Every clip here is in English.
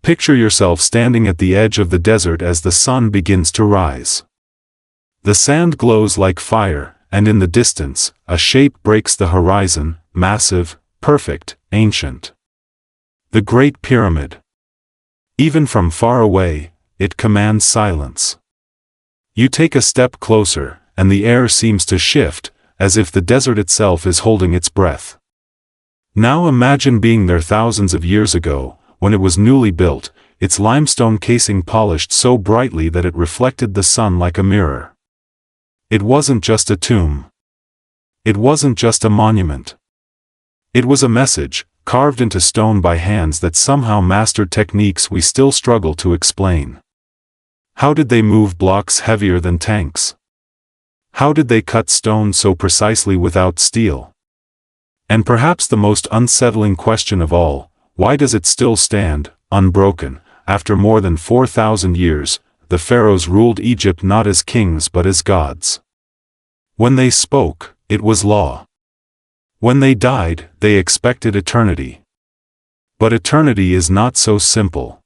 Picture yourself standing at the edge of the desert as the sun begins to rise. The sand glows like fire, and in the distance, a shape breaks the horizon, massive, perfect, ancient. The Great Pyramid. Even from far away, it commands silence. You take a step closer, and the air seems to shift, as if the desert itself is holding its breath. Now imagine being there thousands of years ago, when it was newly built, its limestone casing polished so brightly that it reflected the sun like a mirror. It wasn't just a tomb. It wasn't just a monument. It was a message, carved into stone by hands that somehow mastered techniques we still struggle to explain. How did they move blocks heavier than tanks? How did they cut stone so precisely without steel? And perhaps the most unsettling question of all, why does it still stand, unbroken, after more than 4,000 years? The pharaohs ruled Egypt not as kings but as gods. When they spoke, it was law. When they died, they expected eternity. But eternity is not so simple.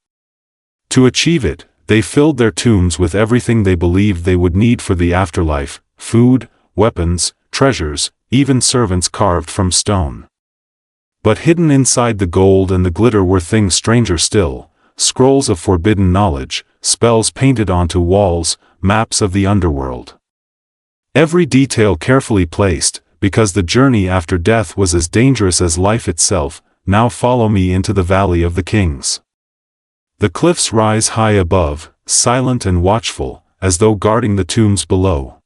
To achieve it, they filled their tombs with everything they believed they would need for the afterlife: food, weapons, treasures, even servants carved from stone. But hidden inside the gold and the glitter were things stranger still: scrolls of forbidden knowledge, spells painted onto walls, maps of the underworld. Every detail carefully placed, because the journey after death was as dangerous as life itself. Now follow me into the Valley of the Kings. The cliffs rise high above, silent and watchful, as though guarding the tombs below.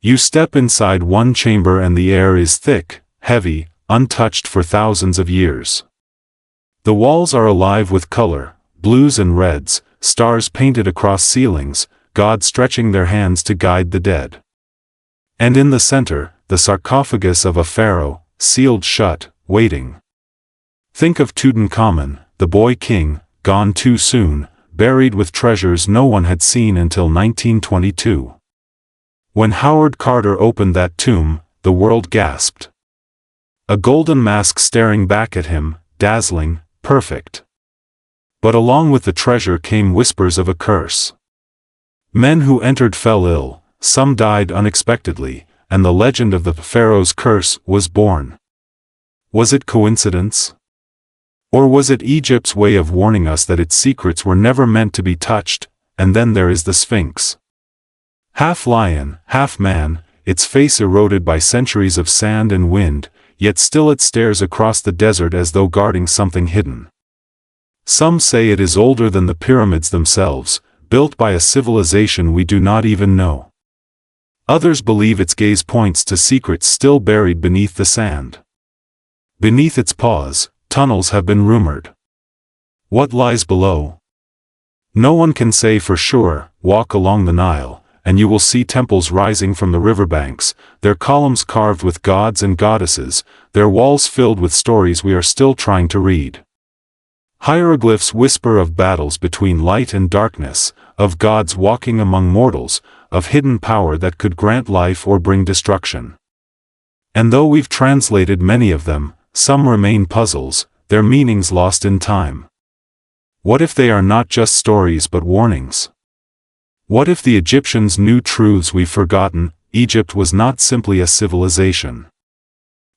You step inside one chamber and the air is thick, heavy, untouched for thousands of years. The walls are alive with color, blues and reds, stars painted across ceilings, gods stretching their hands to guide the dead. And in the center, the sarcophagus of a pharaoh, sealed shut, waiting. Think of Tutankhamun, the boy king, gone too soon, buried with treasures no one had seen until 1922. When Howard Carter opened that tomb, the world gasped. A golden mask staring back at him, dazzling, perfect. But along with the treasure came whispers of a curse. Men who entered fell ill, some died unexpectedly, and the legend of the pharaoh's curse was born. Was it coincidence? Or was it Egypt's way of warning us that its secrets were never meant to be touched? And then there is the Sphinx. Half lion, half man, its face eroded by centuries of sand and wind, yet still it stares across the desert as though guarding something hidden. Some say it is older than the pyramids themselves, built by a civilization we do not even know. Others believe its gaze points to secrets still buried beneath the sand. Beneath its paws, tunnels have been rumored. What lies below? No one can say for sure. Walk along the Nile, and you will see temples rising from the riverbanks, their columns carved with gods and goddesses, their walls filled with stories we are still trying to read. Hieroglyphs whisper of battles between light and darkness, of gods walking among mortals, of hidden power that could grant life or bring destruction. And though we've translated many of them, some remain puzzles, their meanings lost in time. What if they are not just stories but warnings? What if the Egyptians knew truths we've forgotten? Egypt was not simply a civilization.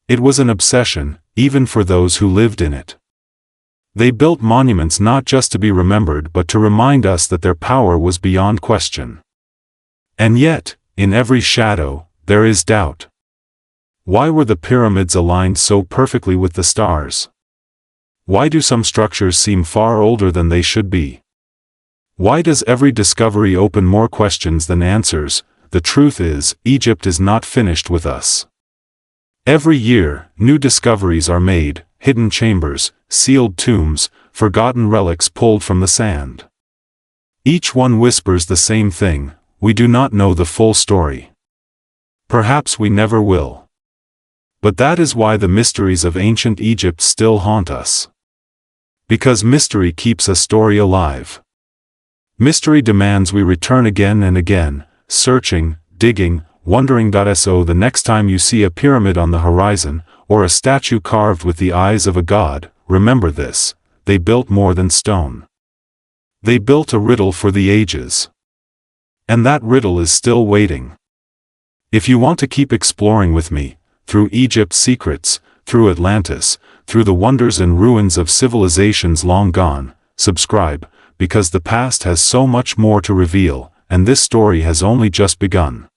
It was an obsession, even for those who lived in it. They built monuments not just to be remembered but to remind us that their power was beyond question. And yet, in every shadow, there is doubt. Why were the pyramids aligned so perfectly with the stars? Why do some structures seem far older than they should be? Why does every discovery open more questions than answers? The truth is, Egypt is not finished with us. Every year, new discoveries are made: hidden chambers, sealed tombs, forgotten relics pulled from the sand. Each one whispers the same thing: we do not know the full story. Perhaps we never will. But that is why the mysteries of ancient Egypt still haunt us. Because mystery keeps a story alive. Mystery demands we return again and again, searching, digging, wondering. So the next time you see a pyramid on the horizon, or a statue carved with the eyes of a god, remember this: they built more than stone. They built a riddle for the ages. And that riddle is still waiting. If you want to keep exploring with me, through Egypt's secrets, through Atlantis, through the wonders and ruins of civilizations long gone, subscribe, because the past has so much more to reveal, and this story has only just begun.